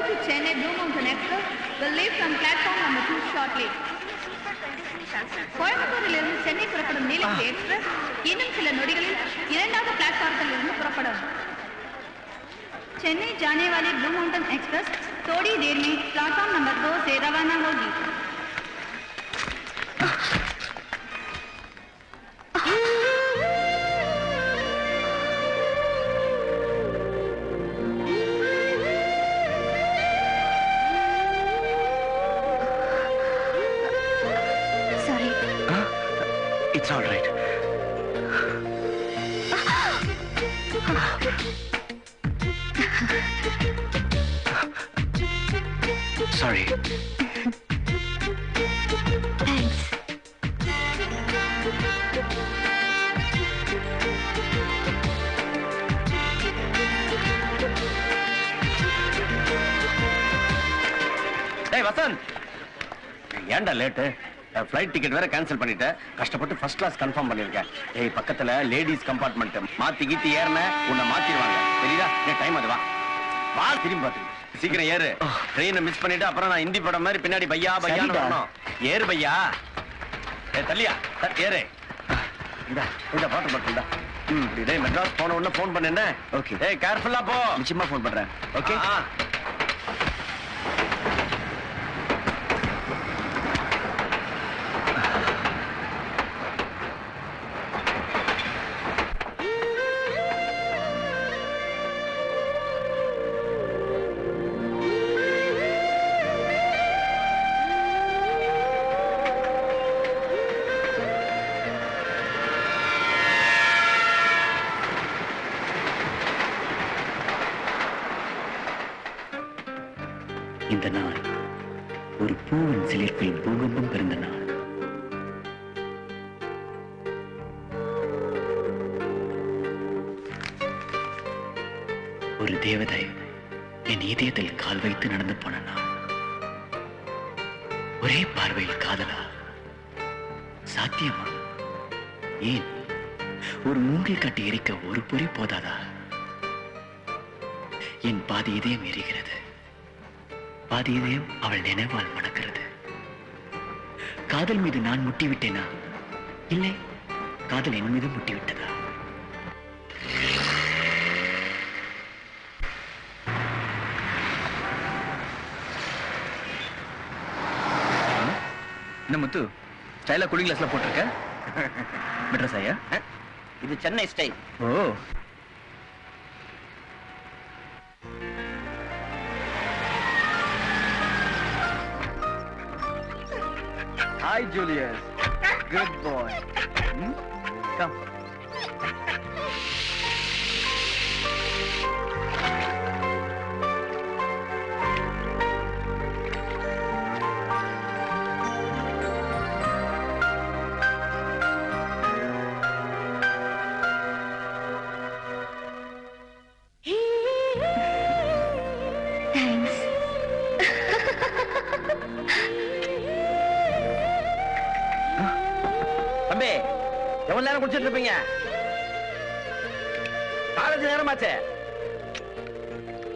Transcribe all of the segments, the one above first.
to Chennai Blue Mountain Express will leave from platform number 2 shortly. கோயம்புத்தூரிலிருந்து Chennai புறப்படும் Nilgiri express இன்னும் சில நொடிகளில் இரண்டாவது பிளாட்ஃபார்மில் இருந்து புறப்படும். चेन्नई जाने वाली ब्लू माउंटेन एक्सप्रेस थोड़ी देर में प्लेटफॉर्म नंबर 2 से रवाना होगी. Sorry. It's all right. Sorry. Thanks. Hey, Vasan. ஏன்டா லேட்? ஃளைட் டிக்கெட் வேற கேன்சல் பண்ணிட்டேன். கஷ்டப்பட்டு ஃபர்ஸ்ட் கிளாஸ் கன்ஃபார்ம் பண்ணிருக்கேன். ஏய் பக்கத்துல லேடிஸ் கம்பார்ட்மெண்ட் மாத்தி கீத்தி ஏறன உன்னை மாத்திடுவாங்க. தெரியுதா? டைம் அது வா. வா திரும்பி பாத்து. சீக்கிரம் ஏறு. ட்ரெயினை மிஸ் பண்ணிட்டு அப்புறம் நான் ஹிந்தி படம் மாதிரி பின்னாடி பையா பையான்னு வரணும். ஏறு பையா. தள்ளியா ஏறு. இந்த பாட்டு பாட்டுடா. டேய் மெட்ராஸ் போன உடனே ஃபோன் பண்ண என்ன? ஓகே. ஏய் கேர்ஃபுல்லா போ. நிச்சயமா ஃபோன் பண்றேன். ஓகே. இந்த நாள் ஒரு பூவின் சிலிர்ப்பில் பூகம்பம் பிறந்த நாள். ஒரு தேவதை என் இதயத்தில் கால் வைத்து நடந்து போன நாள். ஒரே பார்வையில் காதலா? சாத்தியமா? ஏன் ஒரு மூங்கில் கட்டி எரிக்க ஒரு பொறி போதாதா? என் பாதி இதயம் எரிகிறது, பாதி இதயம் அவள் நினைவால் மணக்கிறது. காதல் மீது நான் முட்டிவிட்டேனா? இல்லை, காதல் என் மீது முட்டிவிட்டதா? என்ன முத்து, ஸ்டைலா கூலிங் கிளாஸ்ல போட்டிருக்க? மெட்ராஸ் ஐயா? இது சென்னை ஸ்டைல். ஓ, hi Julius, good boy. Come. Thanks. தம்பி எவ்வளவு நேரம் குடிச்சிட்டு இருப்பீங்க? காலேஜ் நேரமாச்சே.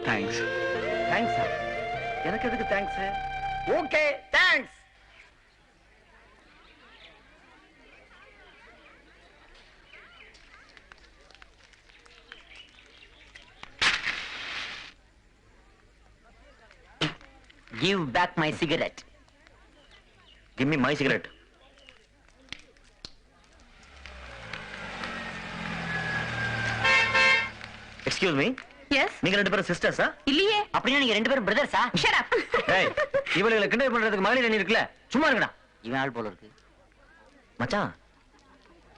தேங்க்ஸ். தேங்க்ஸ். எனக்கு எதுக்கு thanks? Okay thanks. Give back my cigarette. Give me my cigarette. Excuse me. Yes. நீங்க ரெண்டு பேரும் சிஸ்டர்ஸா? இல்லையே. அப்படினா நீங்க ரெண்டு பேரும் பிரதர்ஸா? Shut up. ஏய், இவளை கிண்டல் பண்றதுக்கு மகளிர் அணி இருக்குல, சும்மா இருங்கடா. இவன் ஆள் போல இருக்கு. மச்சான்,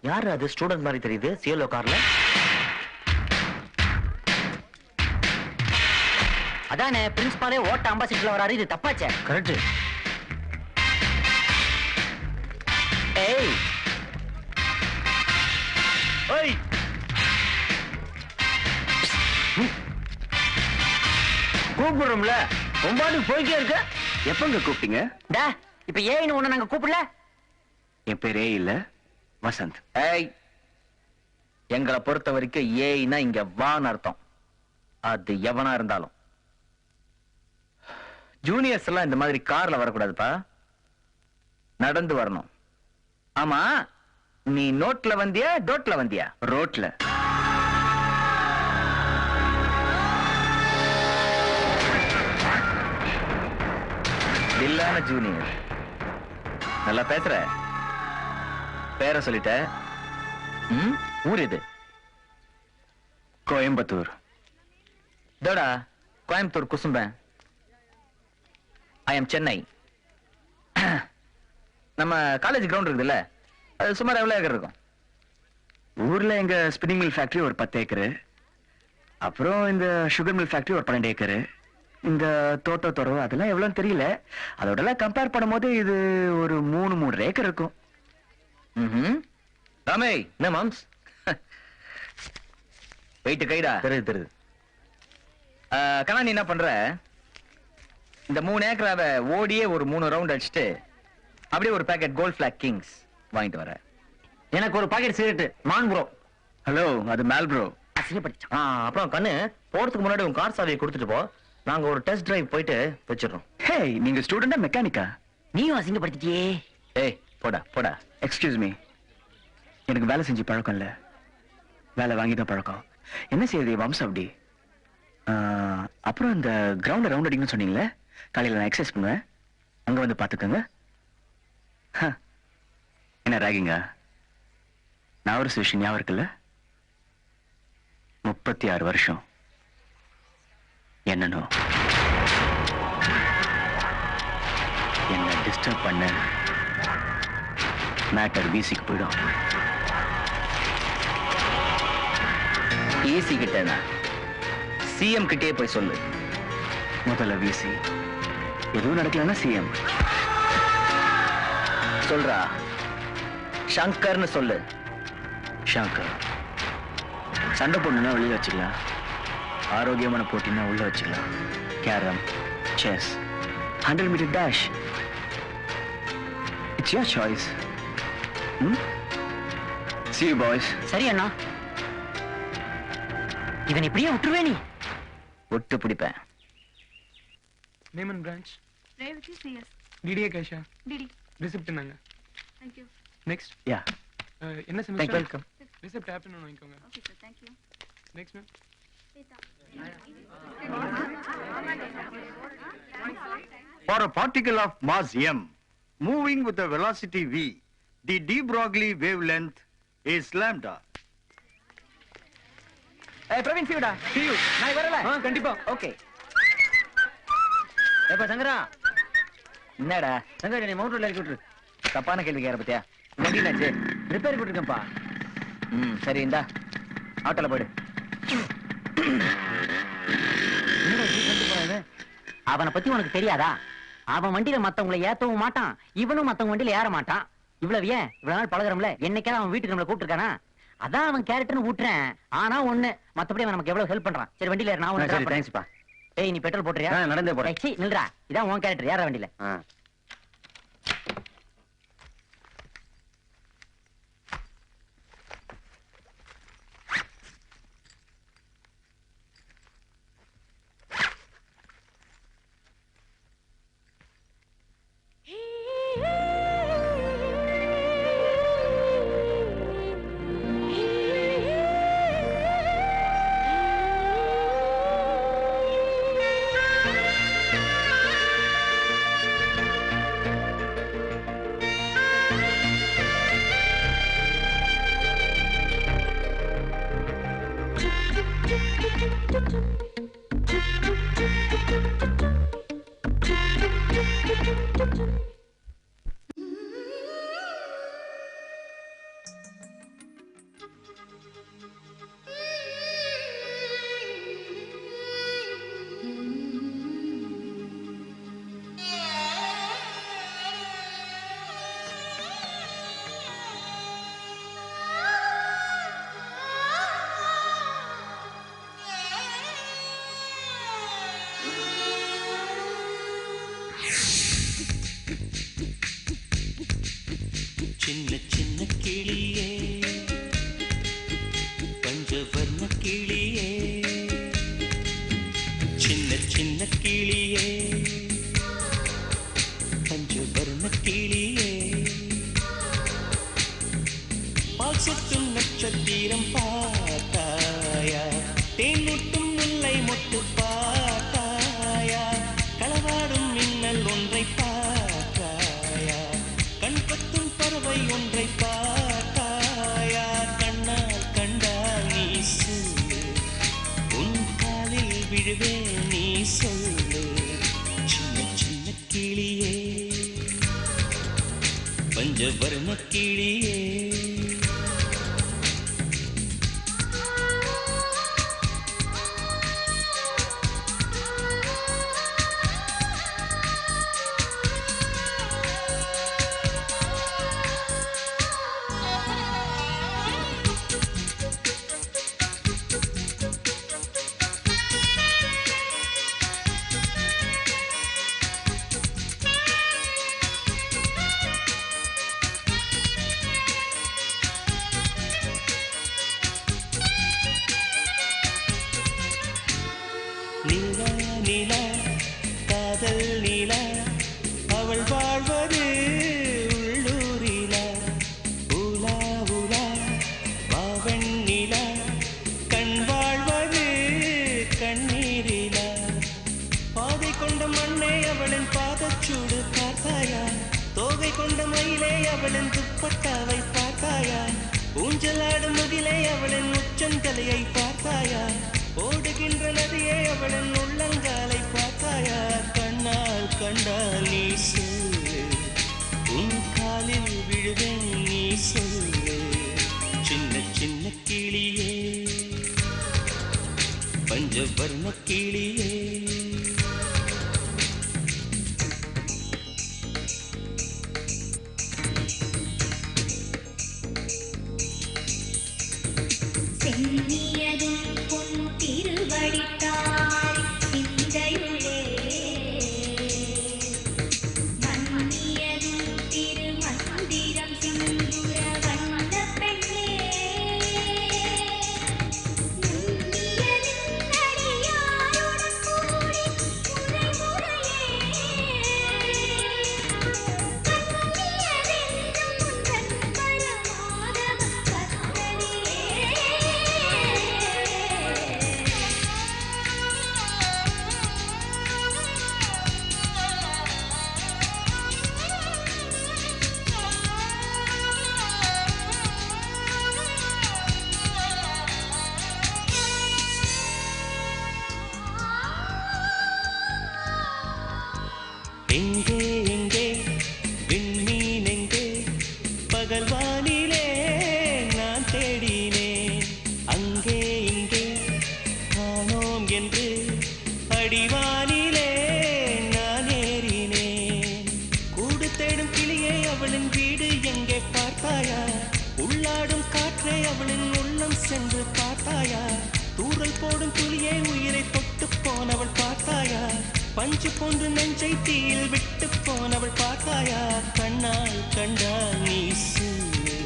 யாரு அது ஸ்டூடண்ட் மாதிரி தெரியுது சிஎல்ஓ கார்ல? அதானே பிரின்சிபாலே ஓட்ட அம்பாசிடர்ல வராரு. இது தப்பாச்சே. கரெக்ட். ஏய் ஓய், கூப்பிடுறோம்ல, ஒம்பாடு போய்க்கே இருக்க. எப்பங்க கூப்பிட்டீங்க? டா, இப்ப ஏன்னு ஒண்ணு நாங்க கூப்பிடல. என் பேர் ஏ இல்ல, வசந்த். ஏய், எங்களை பொறுத்த வரைக்கும் ஏய்னா இங்க வான்னு அர்த்தம். அது எவனா இருந்தாலும். ஜூனியர்ஸ் எல்லாம் இந்த மாதிரி கார்ல வரக்கூடாதுப்பா, நடந்து வரணும். ஆமா, நீ நோட்ல வந்தியா டோட்ல வந்தியா? ரோட்ல. தில்லான ஜூனியர், நல்லா பேசுற. பேரை சொல்லிட்ட. ஊர் இது? கோயம்புத்தூர். தோடா, கோயம்புத்தூர் குசும்பேன். I am Chennai. நம்ம காலேஜ் கிரவுண்ட் இருக்குதுல்ல, அது சுமார் எவ்வளவு ஏக்கர் இருக்கும்? ஊர்ல எங்க ஸ்பின்னிங் மில் ஃபேக்டரி ஒரு 10 ஏக்கரு, அப்புறம் இந்த சுகர் மில் ஃபேக்டரி ஒரு 12 ஏக்கரு, இந்த தோட்டத்தொரவு அதெல்லாம் எவ்வளவுன்னு தெரியல. அதோட எல்லாம் கம்பேர் பண்ணும்போது இது ஒரு 3 ஏக்கர் இருக்கும். ராமே, என்ன மாம்ஸ்? வெயிட் கைடா. தெரியுது தெரியுது. கண்ணா, நீ என்ன பண்ற? இந்த 3 ஏக்கராவை ஓடியே ஒரு 3 ரவுண்ட் அடிச்சுட்டு அப்படியே ஒரு பாக்கெட் கோல்ட் பிளாக் கிங்ஸ் வாங்கிட்டு வர. எனக்கு ஒரு பாக்கெட் சிகரெட் மான் ப்ரோ. ஹலோ, அது மேல்ப்ரோ. அசிங்கப்படுத்தான். அப்புறம் கண்ணு போறதுக்கு முன்னாடி உன் கார் சாவியை கொடுத்துட்டு போ, நாங்க ஒரு டெஸ்ட் டிரைவ் போயிட்டு வச்சிடறோம். ஹே, நீங்க ஸ்டூடெண்டா மெக்கானிக்கா? நீயும் அசிங்கப்படுத்திட்டியே. ஏய், போடா போடா. எக்ஸ்கியூஸ் மீ, எனக்கு வேலை செஞ்சு பழக்கம் இல்ல, வேலை வாங்கி தான் பழக்கம். என்ன செய்யுது வம்சம் அப்படி? அப்புறம் இந்த கிரவுண்ட் ரவுண்ட் அடிக்கணும்னு சொன்னீங்களே, காலையில நான் எக்ஸசைஸ் பண்ணுவேன், அங்க வந்து பாத்துக்கோங்க. என்ன ராகிங்கா? நான் ஒரு விஷயம் ஞாபகம் இருக்குல்ல, 36 வருஷம் என்னன்னு என்ன டிஸ்டர்ப் பண்ண மேட்டர் வீசிக்கு போயிடும். ஏசி கிட்ட சிஎம் கிட்டே போய் சொல்லு. முதல்ல வீசி, எதுவும் நடக்கலன்னா சிஎம் சொல்றா. சங்கர்னு சொல்லு. ஷங்கர். சண்டை போடணும்னா வெளியில வச்சுக்கலாம், ஆரோக்கியமான போட்டினா உள்ள வச்சுக்கலாம். Carrom, chess, 100 metre dash, it's your choice. See you boys. சரி அண்ணா, இவன் இப்படியே விட்டுருவே நீ? ஒட்டு பிடிப்பேன். Name and branch. Revathi CS. DDA Kasha. DD. Receipt நாங்க. Thank you. Next. Yeah. என்ன Thank semester? you. Welcome. Receipt afternoon வாங்கிக்கோங்க. Okay sir, thank you. Next ma'am. For a particle of mass m moving with a velocity v, the de Broglie wavelength is lambda. ஏய் Praveen, see you டா. See you. நான் வரல. கண்டிப்பா. Okay. ஏப்பா சங்கரா, என்னடா சங்கரா நீ mount ரோட்ல இறக்கி விட்டுரு. தப்பான கேள்வி கேட்கற பத்தியா? வண்டி என்னாச்சு? ரிப்பேர் போட்டுருக்கேன்ப்பா. சரி, இந்தா ஆட்டோல போயிடு. என்னடா இப்படி பண்ணிட்டு போறான் இவன்? அவனை பத்தி உனக்கு தெரியாதா? அவன் வண்டியில மத்தவங்களை ஏத்தவும் மாட்டான், இவனும் மத்தவங்க வண்டியில ஏற மாட்டான். இவ்வளவு ஏன் இவ்வளவு நாள் பழகுறோம்ல, என்னைக்காவது அவன் வீட்டுக்கு நம்மள கூப்பிட்டுருக்கானா? அதான் அவன் கேரக்டர்னு விட்டுறேன். ஆனா ஒண்ணு, மத்தபடி அவன் நமக்கு எவ்வளவு ஹெல்ப் பண்றான். சரி வண்டியில ஏறு, நான் உனக்கு சரி, drop thanks பா. பண்றேன். ஏய், நீ பெட்ரோல் போட்டுறியா? நடந்தே போறேன். ஏய், சீ, நில்றா. இதான் உன் கேரக்டர், ஏற வண்டியில. விழுவேன் நீ சொல்லு சின்ன சின்ன கிளியே பஞ்சவர்ண கிளியே நிலா நிலா காதல் நிலா அவள் வாழ்வது உள்ளூரிலா உலா உலா வாவன் நிலா கண் வாழ்வது கண்ணீரிலா பாதை கொண்ட மண்ணே அவளின் பாதச்சூடு பார்த்தாயா தோகை கொண்ட மயிலே அவளின் துப்பட்டாவை பார்த்தாயா ஊஞ்சலாடும் முகிலே அவளின் உச்சந்தலையை பார்த்தாயா ஓடுகின்ற நதியே அவளின் உள்ளங்காலை பார்த்தாயா கண்ணால் கண்டால் நீ சொல்லு உன் காலில் விழுவேன் நீ சொல்லு சின்ன சின்ன கிளியே பஞ்சவர்ண கிளியே சென்னியதும் பொன் திருவடித்தாய் சிந்தையுளே மன்னியதும் திருமந்திரம் சிந்துர வந்த பெண்ணே நுண்ணியதும் அடியாருடன் கூடி முறை முறையே கண்ணியதென்றும் உந்தன் பரமாதவ கத்தனே எங்கே எங்கே விண்மீன் எங்கே பகல் வானிலே நான் தேடினேன் அங்கே இங்கே காணோம் என்று அடிவானிலே நான் ஏறினேன் கூடு தேடும் கிளியே அவளின் வீடு எங்கே பார்த்தாயா உள்ளாடும் காற்றே அவளின் உள்ளம் சென்று பார்த்தாயா தூறல் போடும் துளியே உயிரை தொட்டு போனவள் பார்த்தாயா பஞ்சு போன்று நெஞ்சை தீயில் விட்டு போனவள் பார்த்தாயா கண்ணால் கண்டால் நீ சொல்லு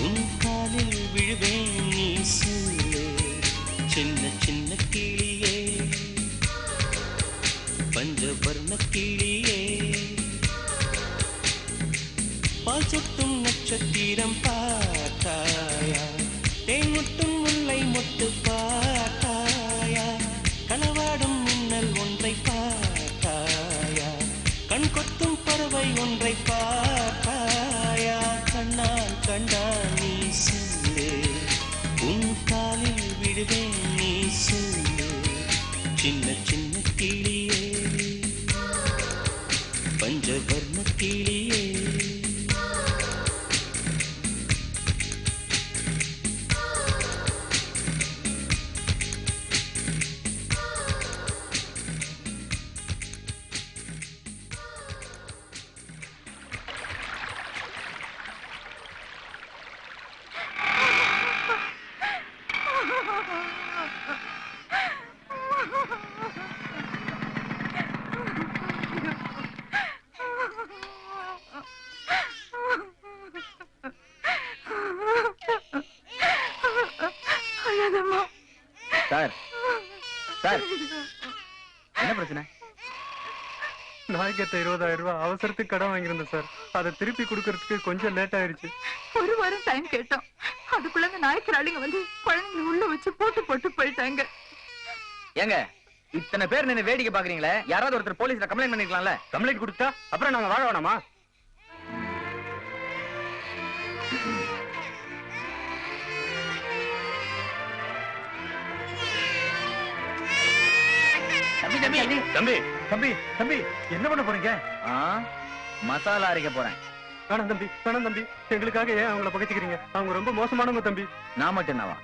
உன் காலில் விழுவேன் நீ சொல்லு சின்ன சின்ன கிளியே பஞ்சவர்ண கிளியே பால் சொட்டும் நட்சத்திரம் பார்த்தாயா தேன் முட்டும் முல்லை மொட்டு பார்த்தாயா களவாடும் மின்னல் ஒன்றை பார்த்தாயா கண் கொத்தும் பறவை ஒன்றை பார்த்தாயா கண்ணால் கண்டால் நீ சொல்லு உன் காலில் விடுவேன் நீ சொல்லு சின்ன சின்ன கிளியே பஞ்சவர்ண கிளியே சார் சார் என்ன பிரச்சனை? நாய்க்கத்த 20,000 ரூபாய் அவசரத்துக்கு கடன் வாங்கியிருந்தேன் சார். அதை திருப்பி கொடுக்கறதுக்கு கொஞ்சம் லேட் ஆயிருச்சு. ஒரு வாரம் டைம் கேட்டோம். அதுக்குள்ள அந்த நாய்க்கராளிங்க வந்து குழந்தைங்க உள்ள வச்சு போட்டு போயிட்டாங்க. ஏங்க இத்தனை பேர் நின்னு வேடிக்கை பாக்குறீங்களே, யாராவது ஒருத்தர் போலீஸ்ல கம்ப்ளைண்ட் பண்ணிருக்கலாம்ல? கம்ப்ளைண்ட் கொடுத்தா அப்புறம் நாங்க வாழ வேணாமா? தம்பி தம்பி தம்பி என்ன பண்ண போறீங்க? மசாலா அரைக்க போறேன். வேணாம் தம்பி, வேணாம் தம்பி. எங்களுக்காக ஏன் அவங்கள பகைச்சுக்கிறீங்க? அவங்க ரொம்ப மோசமானவங்க தம்பி. நான் மட்டும் என்னவா?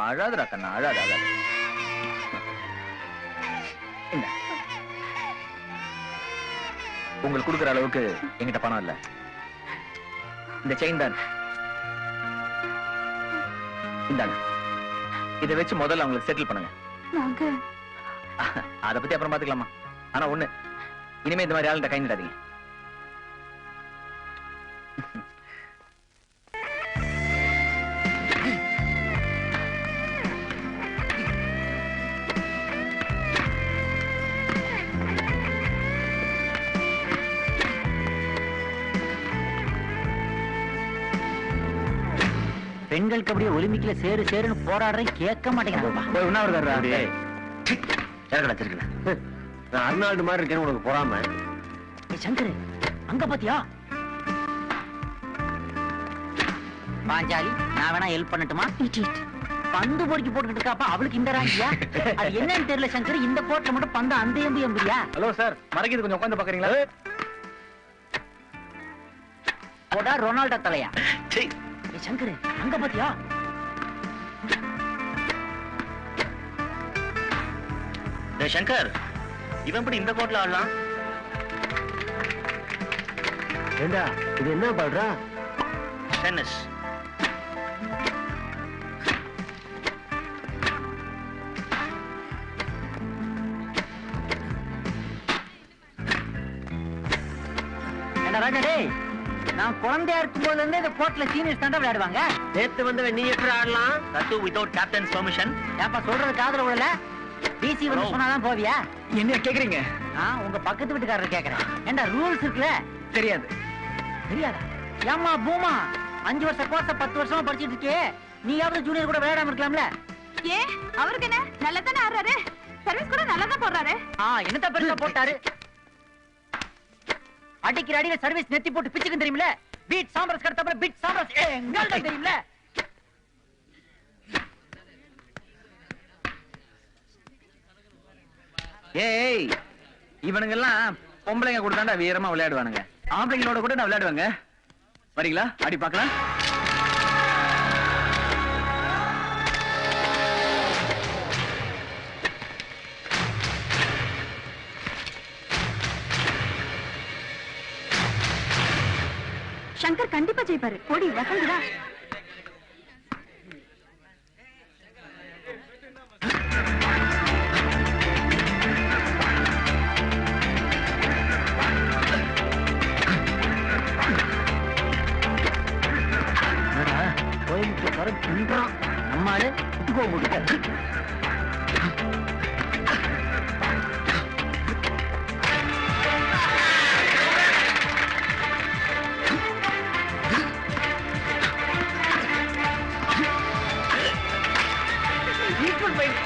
அழாதுடா கண்ணா, அழாது அழாது. உங்களுக்கு கொடுக்குற அளவுக்கு என்கிட்ட பணம் இல்ல. இந்த செயின் தான் இந்தாங்க. இதை வச்சு முதல்ல அவங்களுக்கு செட்டில் பண்ணுங்க. அத பத்தி அப்புறம் பாத்துக்கலாமா? ஆனா ஒண்ணு, இனிமே இந்த மாதிரி ஆளுகிட்ட கை நிடாதீங்க. பெண்களுக்கு அப்படியே ஒலிம்பிக்ல சேரு சேருன்னு போராடுறேன், கேட்க மாட்டேங்கிறாங்க. அர்னால்டு மாதிரி இருக்கேன்னு உனக்கு பொறாம. சங்கரு அங்க பாத்தியா? பாஞ்சாலி, நான் வேணா ஹெல்ப் பண்ணட்டுமா? பந்து பொறுக்கி போட்டுக்கிட்டு இருக்காப்பா, அவளுக்கு இந்த ராங்கியா? அது என்னன்னு தெரியல சங்கர், இந்த கோட்ல மட்டும் பந்து அந்த எம்பு எம்புறியா? ஹலோ சார், மறைக்கிறது கொஞ்சம் உட்காந்து பாக்குறீங்களா? போடா ரொனால்டோ தலையா. சங்கரு அங்க பாத்தியா? சங்கர், இவன் எப்படி இந்த கோட்ல ஆடலாம்? ஏண்டா இது என்ன பாடுறா? டென்னிஸ். என்ன ராஜா டேய், நான் குழந்தையா இருக்கும் போதுல இருந்து இந்த கோட்ல சீனியர்ஸ் தான் விளையாடுவாங்க. நேத்து வந்து நீ எப்படி ஆடலாம்? தட்டு வித்வுட் கேப்டன்ஸ் பெர்மிஷன். ஏப்பா சொல்றது காதுல விழல? டிசி வந்து சொன்னாதான் போவியா? என்ன கேக்குறீங்க? உங்க பக்கத்து வீட்டுக்காரர் கேக்குறேன். ஏண்டா ரூல்ஸ் இருக்குல்ல? தெரியாது. தெரியாதா? ஏம்மா பூமா, 5 வருஷ கோர்ஸ 10 வருஷமா படிச்சிட்டு இருக்கே, நீயாவது ஜூனியர் கூட விளையாடாம இருக்கலாம்ல? ஏ அவருக்கு என்ன, நல்லா தானே ஆடுறாரு, சர்வீஸ் கூட நல்லா தான் போடுறாரு. என்னத்த பெருசா போட்டாரு? அடிக்கிற அடியில சர்வீஸ் நெத்தி போட்டு பிச்சுக்கு தெரியுமில? பீட் சாம்பரஸ் கடத்தப்ப பீட் சாம்பரஸ் எங்கள்ட்ட தெரியுமில? ஏய், இவனுங்க எல்லாம் பொம்பளைங்க கூட தாண்டா வீரமா விளையாடுவானுங்க. ஆம்பளைங்களோட கூட நான் விளையாடுவாங்க. வரீங்களா? அடி பார்க்கலாம். சங்கர் கண்டிப்பா ஜெயிப்பாரு. ஓடி வசந்துடா. நம்மாளு கோபுட்டு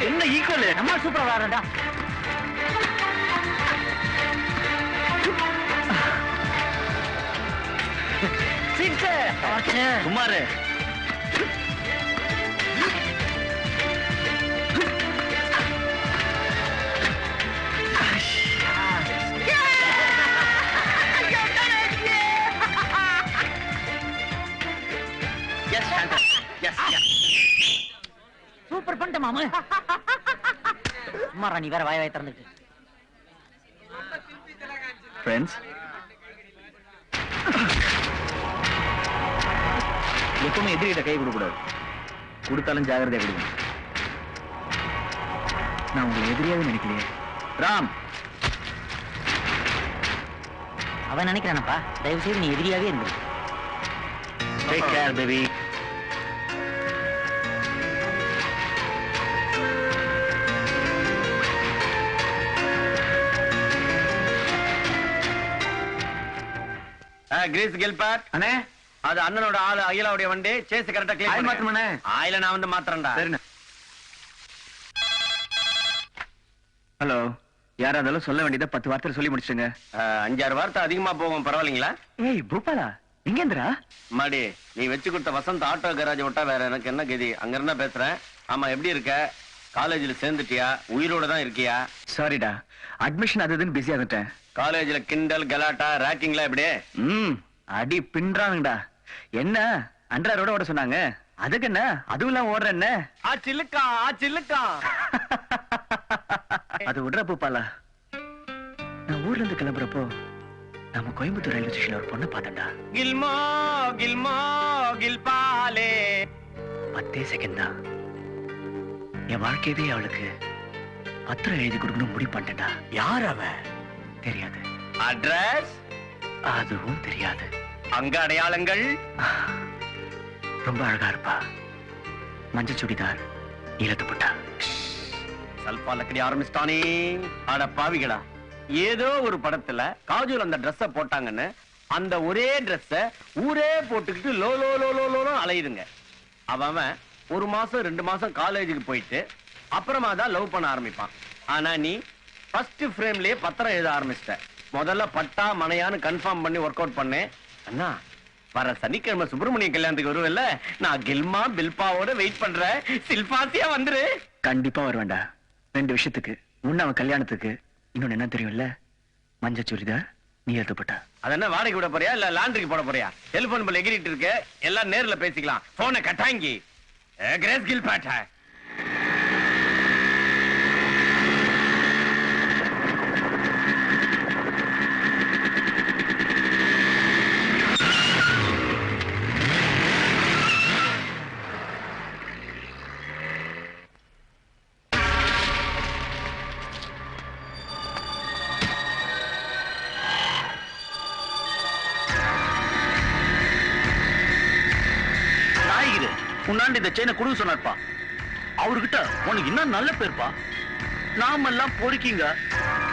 என்ன ஈக்குவல்? நம்ம சூப்பரா விளையாடுறா. குமாரு, சூப்பர் பண்ணிட்ட மாமா. சும்மாரா, நீ வேற வாய வாய திறந்துட்டு. ஃப்ரெண்ட்ஸ், எப்பவுமே எதிரிகிட்ட கை கொடுக்க கூடாது. கொடுத்தாலும் ஜாகிரதையா கொடுங்க. நான் உங்களை எதிரியாவே நினைக்கலையே. ராம், அவன் நினைக்கிறானப்பா, தயவு செய்து நீ எதிரியாவே இருந்து. Take care baby. கிரீஸ் கெல்பாட் அண்ணே, அது அண்ணனோட ஆளு அகிலாவுடைய வண்டி. சேஸ் கரெக்டா கிளீன் ஆயில் பண்ணுங்க. மாத்தணுமாண்ணே? ஆயில நான் வந்து மாத்துறேன்டா. சரிண்ணே. ஹலோ, யாரா இருந்தாலும் சொல்ல வேண்டியதை 10 வார்த்தை சொல்லி முடிச்சுங்க. 5-6 வார்த்தை அதிகமா போகும், பரவாயில்லைங்களா? ஏய் பூபாலா, எங்கேந்திரா? மாடி, நீ வச்சு கொடுத்த வசந்த் ஆட்டோ கராஜ் விட்டா வேற எனக்கு என்ன கதி? அங்க இருந்தா பேசுறேன். ஆமா, எப்படி இருக்க? காலேஜ்ல சேர்ந்துட்டியா? உயிரோட தான் இருக்கியா? சாரிடா, அட்மிஷன் அதுன்னு பிஸியா இருந்தேன். காலேஜ்ல கிண்டல் கலாட்டா ராக்கிங்லாம் எப்படி? அடி பின்றாங்கடா. என்ன அன்றாரோட ஓட சொன்னாங்க, அதுக்கு என்ன? அதுவும் இல்லாம ஓடுற என்ன? சில்லுக்கா சில்லுக்கா. அது விடுற பூபாலா, நான் ஊர்ல இருந்து கிளம்புறப்போ நம்ம கோயம்புத்தூர் ரயில்வே ஸ்டேஷன்ல ஒரு பொண்ணை பார்த்தேன்டா. கில்மோ கில்மோ கில்பாலே. 10 செகண்ட் தான் என் வாழ்க்கையவே அவளுக்கு பத்திரம் எழுதி கொடுக்கணும் முடிவு பண்ணிட்டேன்டா. யார் அவ? தெரியாது. அட்ரஸ்? அதுவும் தெரியாது. அங்க அடையாளங்கள்? ரொம்ப அழகா இருப்பா. மஞ்சள் சுடிதார், நீலத்துப்பட்டா. சல்பா லக்கடி ஆரம்பிச்சிட்டானே. அட பாவிகளா, ஏதோ ஒரு படத்துல காஜூல் அந்த ட்ரெஸ்ஸ போட்டாங்கன்னு அந்த ஒரே ட்ரெஸ்ஸ ஊரே போட்டுக்கிட்டு லோ லோ லோ லோ லோ அலையுதுங்க. அவன் 1 மாசம் 2 மாசம் காலேஜுக்கு போயிட்டு அப்புறமா தான் லவ் பண்ண ஆரம்பிப்பான். ஆனா நீ ஃபர்ஸ்ட் ஃப்ரேம்லயே பத்திரம் எழுத ஆரம்பிச்சிட்ட. முதல்ல பட்டா மனையான்னு கன்ஃபார்ம் பண்ணி ஒர்க் அவுட் பண்ணேன். அண்ணா, வர சனிக்கிழமை சுப்பிரமணிய கல்யாணத்துக்கு வருவல்ல, நான் கில்மா பில்பாவோட வெயிட் பண்றேன். சில்பாசியா வந்துரு. கண்டிப்பா வருவேன்டா. 2 விஷயத்துக்கு. ஒண்ணு அவன் கல்யாணத்துக்கு, இன்னொன்னு என்ன தெரியும்ல, மஞ்சள் சுடிதார், நீலத்துப்பட்டா. அதென்ன வாடகை விட போறியா இல்ல லாண்டரிக்கு போட போறியா? டெலிபோன் பில் எகிரிட்டு இருக்கு, எல்லாம் நேர்ல பேசிக்கலாம். போனை கட்டாங்கி கிரேஸ் கில் பாட்டா. முன்னாடி இந்த செயினை குடுக்க சொன்னார்ப்பா. அவர்கிட்ட உனக்கு இன்னும் நல்ல பேர்ப்பா. நாமெல்லாம் பொறுக்கிங்க.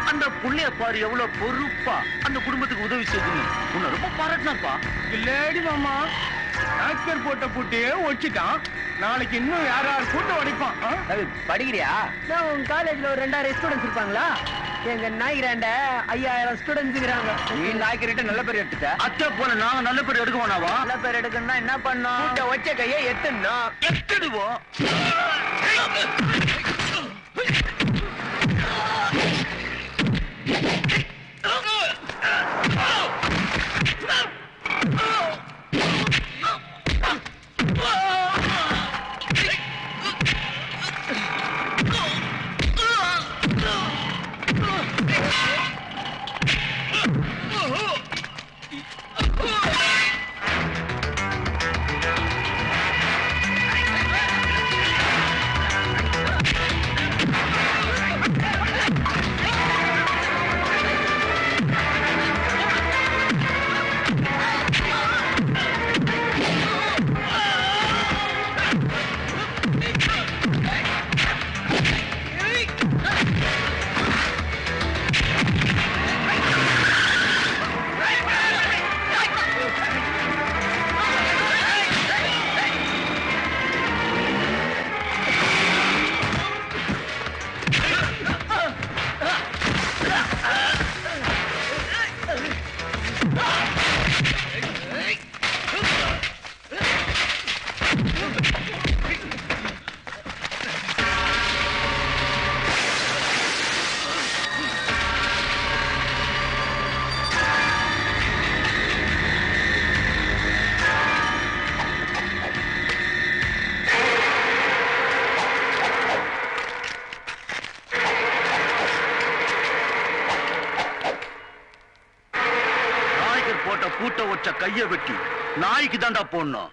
அந்த புள்ளைய பாரு எவ்வளவு பொறுப்பா அந்த குடும்பத்துக்கு உதவி செய்து உன்னை ரொம்ப பாராட்டினாப்பா. இல்லடி மாமா, ஆக்டர் போட்ட பூட்டியே ஒச்சிட்டான். நாளைக்கு இன்னும் யாரார் கூட்ட உடைப்பான். படிக்கிறியா? நான் உங்க காலேஜ்ல ஒரு 2000 ஸ்டூடெண்ட்ஸ் இருப்பாங்களா? எங்க நாய்கிராண்ட 5000 ஸ்டூடெண்ட்ஸ் இருக்காங்க. நீ நாய்க்கிட்ட நல்ல பேர் எடுத்துட்ட. அத்தை போல நாங்க நல்ல பேர் எடுக்க வேணாவா? நல்ல பேர் எடுக்கணும்னா என்ன பண்ணோம்? கூட்ட வச்ச கையை எட்டுனா எட்டுடுவோம். கூட்ட வச்ச கைய வெட்டி நாய்க்கு தாண்டா போடணும்.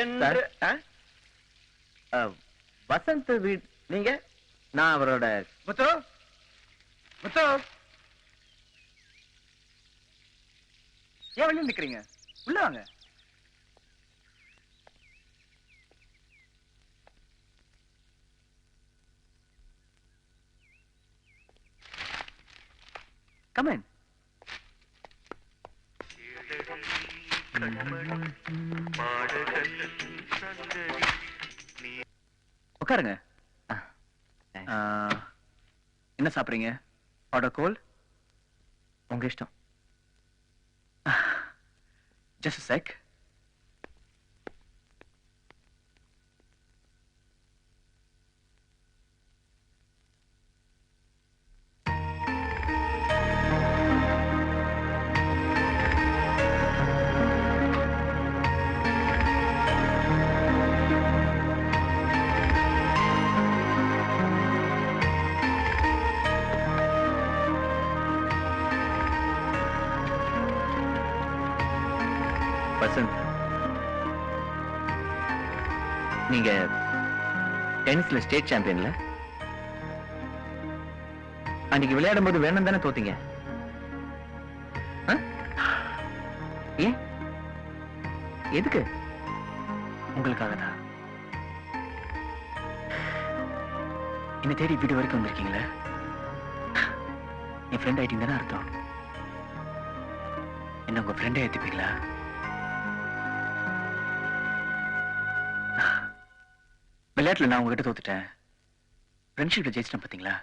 என்று வசந்த் வீட் நீங்க நான் அவரோட முத்து முத்து ஏன் வெளியே நிக்கிறீங்க உள்ள வாங்க Come in. உட்காருங்க. என்ன சாப்பிடுறீங்க? ஆர்டர் கோல்? உங்க இஷ்டம். Just a sec. வசந்த், நீங்க டென்னிஸ்ல ஸ்டேட் சாம்பியன்ல அன்னைக்கு விளையாடும் போது வேணும் தானே தோத்தீங்க? ஏன்? எதுக்கு? உங்களுக்காக தான். என்ன தேடி வீடு வரைக்கும் வந்திருக்கீங்களே, என் ஃப்ரெண்ட் ஆயிட்டீங்க தானே அர்த்தம். என்ன உங்க ஃப்ரெண்டே ஏத்துப்பீங்களா? விளையாட்டுல நான் உங்ககிட்ட தோத்துட்டேன், ஃப்ரெண்ட்ஷிப்ல ஜெயிச்சிட்டேன் பாத்தீங்களா?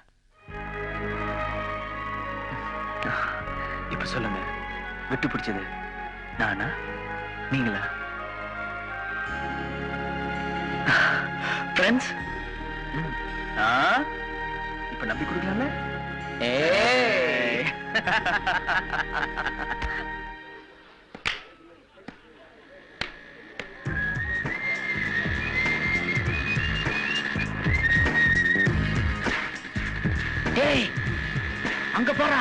இப்ப சொல்லுங்க, விட்டு பிடிச்சது நானா நீங்களா? ஃப்ரெண்ட்ஸ் இப்ப நம்பி கொடுக்கலாம்ல? ஏய், அங்க போறா.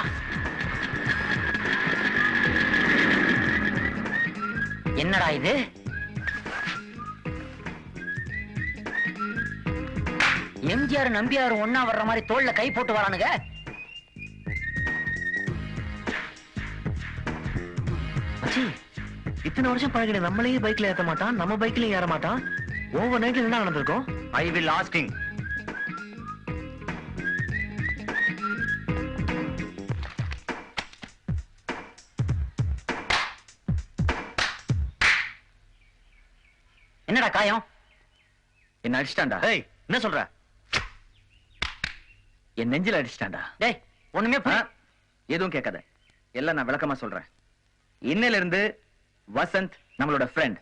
என்னடா இது? எம்ஜிஆர் நம்பியார் ஒன்னா வர்ற மாதிரி தோல்ல கை போட்டு வரானுங்க. மச்சி, இத்தனை வருஷம் பழகின நம்மளையே பைக்ல ஏத்த மாட்டான், நம்ம பைக்லயும் ஏற மாட்டான். ஓவர் நைட்ல என்ன நடந்திருக்கும்? I will asking. என்னடா காயம்? என்ன அடிச்சிட்டான்டா? ஏய், என்ன சொல்ற? என் நெஞ்சில அடிச்சிட்டான்டா. டேய், ஒண்ணுமே எதுவும் கேட்காத, எல்லாம் நான் விளக்கமா சொல்றேன். இன்னையில இருந்து வசந்த் நம்மளோட ஃப்ரெண்ட்.